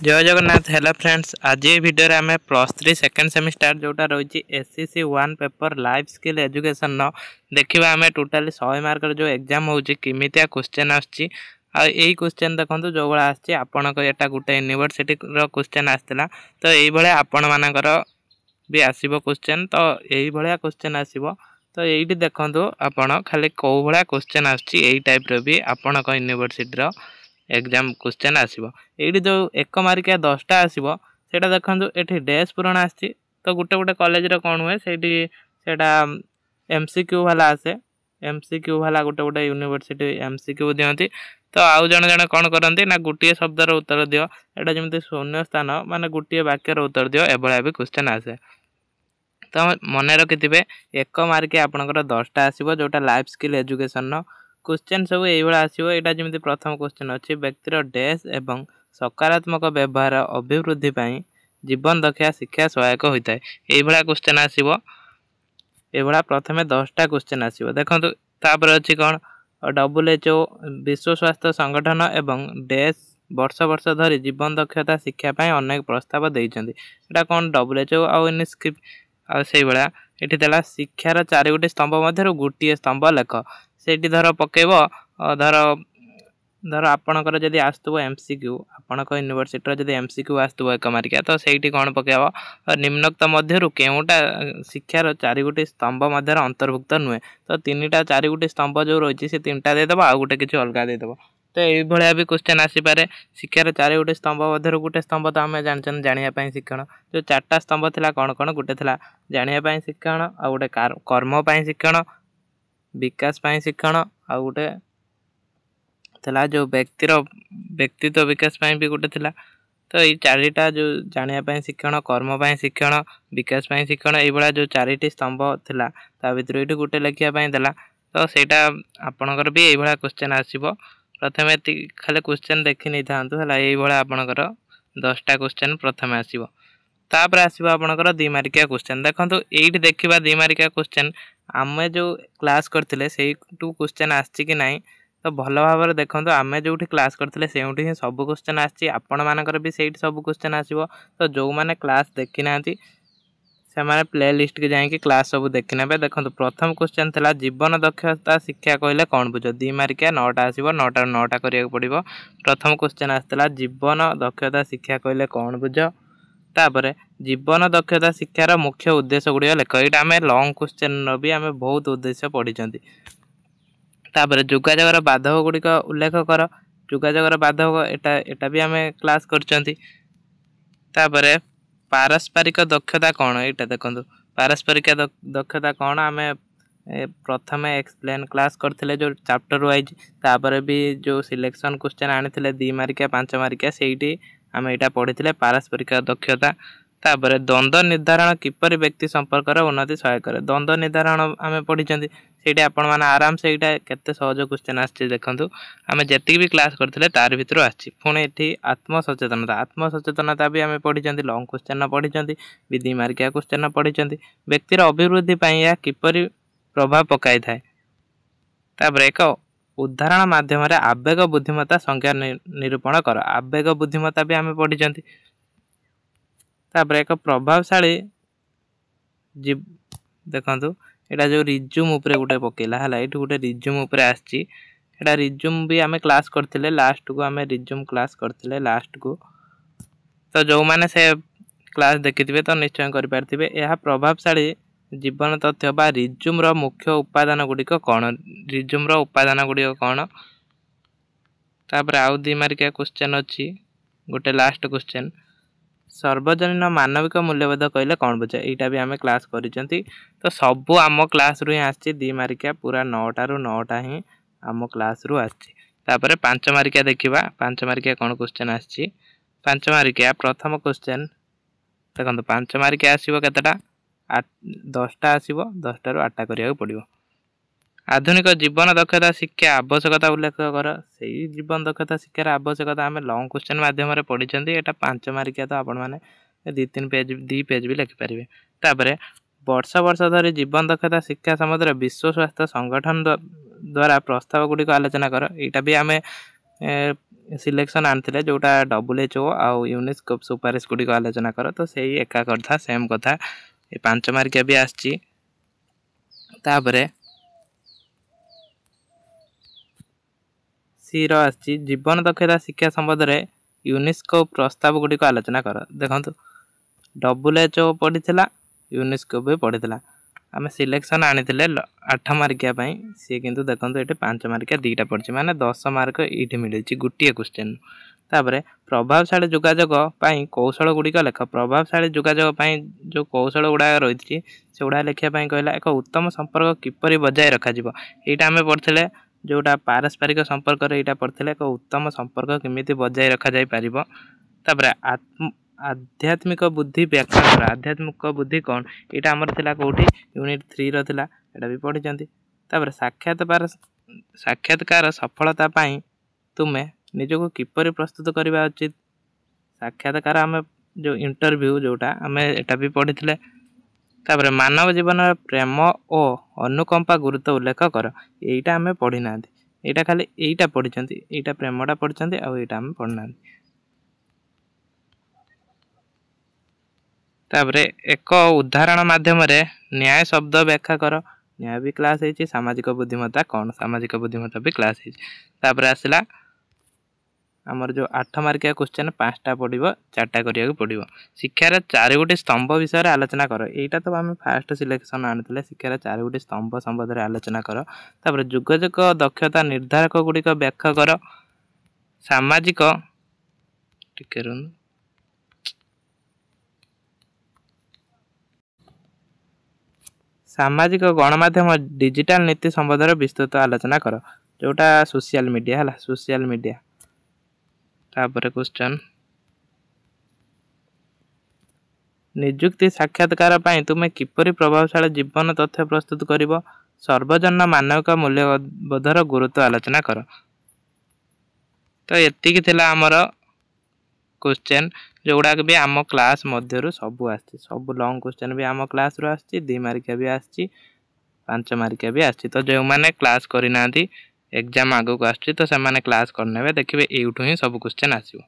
जय Jagannath. Hello friends, आज ये वीडियो रे आमे +3 सेकंड सेमिस्टर जोटा रही SCC 1 paper life skill education न देखिबा आमे टोटली 100 मार्क जो एग्जाम होची किमितिया क्वेश्चन आछी आ एई क्वेश्चन देखंतु जो बळा आछी आपन को एटा गुटे यूनिवर्सिटी रो क्वेश्चन आस्तिला तो एई भळे आपन मानकर भी आसीबो क्वेश्चन तो एई भळे क्वेश्चन आसीबो तो एइटी देखंतु आपन खाली को भळे क्वेश्चन आछी एई टाइप रो भी आपन को यूनिवर्सिटी रो एग्जाम क्वेश्चन आसीबो एठी जो 1 मार्किया 10टा आसीबो सेटा देखंतु एठी डैश पूरण आछि तो गुटे गुटे कॉलेज रे कोन होय सेठी सेटा एमसीक्यू वाला आसे एमसीक्यू वाला गुटे गुटे यूनिवर्सिटी एमसीक्यू दियंती तो आउ जण जण कोन करंती ना गुटिए शब्द रो उत्तर दियो एटा जेमते शून्य स्थान माने गुटिए वाक्य रो उत्तर दियो एबळा भी क्वेश्चन आसे तो मने रखिथिबे 1 मार्किया आपनकर 10टा आसीबो जोटा life skill education no question सब एई बळा आसीबो एटा जेमते प्रथम क्वेश्चन अछि व्यक्तिर डैश एवं सकारात्मक व्यवहार अभिवृद्धि पई जीवन दक्षा शिक्षा सहायक होइताय एई बळा क्वेश्चन आसीबो एई बळा प्रथमे 10टा क्वेश्चन आसीबो देखंतु तापर अछि कोन WHO विश्व स्वास्थ्य संगठन एवं डैश वर्ष वर्ष धरि जीवन दक्षता शिक्षा पई अनेक प्रस्ताव दैछन्ती एटा कोन WHO आ इनस्क्रिप्ट आ सेई बळा एठी देला शिक्षार चारि गोटे स्तंभ मध्यरु गुटिए स्तंभ लेख सेठी धर पकेबो धर आपनकर जदि आस्तबो एमसीक्यू आपनकर यूनिवर्सिटी रो जदि एमसीक्यू आस्तबो 1 मार्किया तो सेठी कोन पकेबो निम्नोक्त मध्यरु केउटा शिक्षार चारि गोटे स्तंभ मध्यर अंतर्भुक्त नुहे तो तीनटा चारि गोटे स्तंभ जो रहिछि से तीनटा दे देबो आ गोटे किछि अलगा दे देबो तो एई भळिया भी क्वेश्चन आसी पारे शिक्षार चारि गोटे स्तंभ मध्यरु गोटे स्तंभ तो हमें जानछन जानिया पई शिक्षण जो चारटा स्तंभ थिला कोन कोन गोटे थिला जानिया पई शिक्षण आ गोटे कर्म पई शिक्षण विकास पई शिक्षण आ गोटे थिला जो व्यक्तित्व विकास पई भी गोटे थिला तो एई चारिटा जो जानिया पई शिक्षण कर्म पई शिक्षण विकास पई शिक्षण एई बळा जो चारिटी स्तंभ थिला ता भितर एठी गोटे लेखिया पई देला तो सेटा आपनकर भी एई बळा क्वेश्चन आसीबो प्रथमे खाली क्वेश्चन देखि नै थांतु हला एई बळा आपनकर 10टा क्वेश्चन प्रथमे आसीबो तापर आसीबो आपनकर 2 मार्किया क्वेश्चन देखंतु एइठी देखिबा 2 मार्किया क्वेश्चन आमे जो क्लास करथिले सेई टू क्वेश्चन आछि कि नाही तो भलो भाबरे देखंतु आमे जोठी क्लास करथिले सेउठी ही सब क्वेश्चन आछि आपण मानकर भी सेइठी सब क्वेश्चन आसीबो तो जो माने क्लास देखि नांती से माने प्लेलिस्ट के जाई कि क्लास सब देखि नेबे देखंतु प्रथम क्वेश्चन थला जीवन दक्षता शिक्षा कहले कोन बुझो 2 मार्किया 9टा आसीबो 9टा 9टा करिया पड़िबो प्रथम क्वेश्चन आस्तला जीवन दक्षता शिक्षा कहले कोन बुझो तापरे जीवन दक्षता शिक्षार मुख्य उद्देश्य गुडिया लेख एटा हमें लॉन्ग क्वेश्चन नो भी हमें बहुत उद्देश्य पढी चंती तापरे जोगाजोगर बाधक गुडिक उल्लेख कर जोगाजोगर बाधक एटा एटा भी हमें क्लास करचंती तापरे पारस्परिक दक्षता कोन एटा देखंतु पारस्परिक दक्षता कोन हमें प्रथमे एक्सप्लेन क्लास करथिले जो चैप्टर वाइज तापरे भी जो सिलेक्शन क्वेश्चन आनिथिले 2 मार्किया 5 मार्किया सेइटी हमें एटा पढिथिले पारस्परिक दक्षता तापरे द्वंद्व निर्धारण किपर व्यक्ति संपर्क रो उन्नति सहायक करे द्वंद्व निर्धारण हमें पढी चंती सेठी आपण माने आराम से एटा केते सहज क्वेश्चन आछि देखंतु हमें जति भी क्लास करथिले तार भितर आछि पुणे एठी आत्म सचेतनता भी हमें पढी चंती लॉन्ग क्वेश्चन न पढी चंती विधि मार्किया क्वेश्चन न पढी चंती व्यक्तिर अभिवृद्धि पई या किपरि प्रभाव पकाई थाए तापर एक उदाहरण माध्यम रे आवेग बुद्धिमत्ता संज्ञा निरूपण कर आवेग बुद्धिमत्ता भी हमें पढी चंती तापर एक प्रभावशाली देखंतु एटा जो रिज्यूम ऊपर गुटे पकेला हला एठी गुटे रिज्यूम ऊपर आछि एटा रिज्यूम भी हमें क्लास करथिले लास्ट को हमें रिज्यूम क्लास करथिले लास्ट को तो जो माने से क्लास देखिथिबे तो निश्चय करि पारथिबे एहा प्रभावशाली जीवन तथ्य बा रिज्यूम रो मुख्य उपादान गुडी को कोन रिज्यूम रो उपादान गुडी को कोन तापर आउ 2 मार्किया क्वेश्चन अछि गुटे लास्ट क्वेश्चन सर्वजनीन मानविक मूल्यबोध कहले कोन बुझे एटा भी हमें क्लास करिसंती तो सब आम क्लास रु आछि 2 मार्किया पूरा 9टा रु 9टा ही आम क्लास रु आछि तापर 5 मार्किया देखिबा 5 मार्किया कोन क्वेश्चन आछि 5 मार्किया प्रथम क्वेश्चन देखंतु 5 मार्किया आसीबो केतटा 10टा आसीबो 10टा रु 8टा करिया पड़िबो आधुनिक जीवन दक्षता शिक्षा आवश्यकता उल्लेख कर सेही जीवन दक्षता शिक्षार आवश्यकता हमें लॉन्ग क्वेश्चन माध्यम रे पढी चंती एटा 5 मार्किया तो आपण माने 2-3 पेज 2 पेज भी लिखि परिबे तापरे वर्ष वर्ष धरि जीवन दक्षता शिक्षा समुद्र विश्व स्वास्थ्य संगठन द्वारा प्रस्ताव गुडी को आलोचना कर एटा भी हमें सिलेक्शन आनी जोटा WHO आउ यूनिस्कोप सुपारिश गुड़ी आलोचना कर तो सही एका कथा सेम कथा 5 मार्किया भी आसी। सी री जीवन दक्षता शिक्षा संबंध में यूनिस्कोप प्रस्ताव गुड़ी आलोचना कर। देखो WHO पढ़ी यूनिस्कोप भी पढ़ी आम सिलेक्शन आनी 8 मार्किया सी किंतु देखो ये 5 मार्किया 2टा पड़ी माने 10 मार्क ये मिली गोटे क्वेश्चन। तापर प्रभावशाली जोगाजोग कौशल गुड़िक लेख। प्रभावशाली जोगाजोग जो कौशल गुड़ा रही से गुड़ा लिखापी कहला एक उत्तम संपर्क किपर बजाय रखा यहाँ आम पढ़ते जोटा पारस्परिक संपर्क यहाँ पढ़ते एक उत्तम संपर्क केमी बजाय रखा जाई पारिबो। तापर आध्यात्मिक बुद्धि व्याख्या कर। आध्यात्मिक बुद्धि कौन यहाँ आमर थिला कोठी यूनिट 3 रो थिला एटा भी पढ़ी चंती। तापर साक्षात्कार सफलता पाई तुमे निजको किपर प्रस्तुत करबा उचित। साक्षात्कार आम जो इंटरव्यू जोटा आम एटा भी पढ़ी थिले। तापर मानव जीवन प्रेम और अनुकंपा गुरुत्व उल्लेख कर। यहाँ आम पढ़ी ना यहाँ खाली यहीटा पढ़ी चंती यहाँ प्रेमटा पढ़ी चंती आ यहाँ आम पढ़ी ना। तापर एक उदाहरण माध्यम न्याय शब्द व्याख्या कर। न्याय भी क्लास है। सामाजिक बुद्धिमत्ता कौन सामाजिक बुद्धिमत्ता भी क्लास है। तापर आसला आमर जो 8 मार्किया क्वेश्चन 5टा पड़ो 4टा करिया पड़ो। शिक्षार 4 गोटी स्तंभ विषय आलोचना कर। यहाँ तो आम फास्ट सिलेक्शन आनी शिक्षार 4 गोटी स्तंभ संबंध में आलोचना कर। तापर जोगाजोग दक्षता निर्धारक गुड़िक व्याख्या कर। सामाजिक सामाजिक गणमाध्यम डिजिटल नीति संबंध में विस्तृत आलोचना कर जोटा सोशल मीडिया है सोशल मीडिया। तापर क्वेश्चन नियुक्ति साक्षात्कार पाई तुमे किपरि प्रभावशाली जीवन तथ्य प्रस्तुत करिवो। सर्वजन मानविक मूल्यबोधर गुरुत्व आलोचना कर। तो एतिकी थिला हमर क्वेश्चन जोगुड़ा भी आम क्लास मध्य सबू सब लॉन्ग क्वेश्चन भी आम क्लास रू 2 मार्किया भी 5 मार्किया भी तो जो मैंने क्लास करना एग्जाम आगो को तो से क्लास करने देखिए यूठू ही सब क्वेश्चन आसो।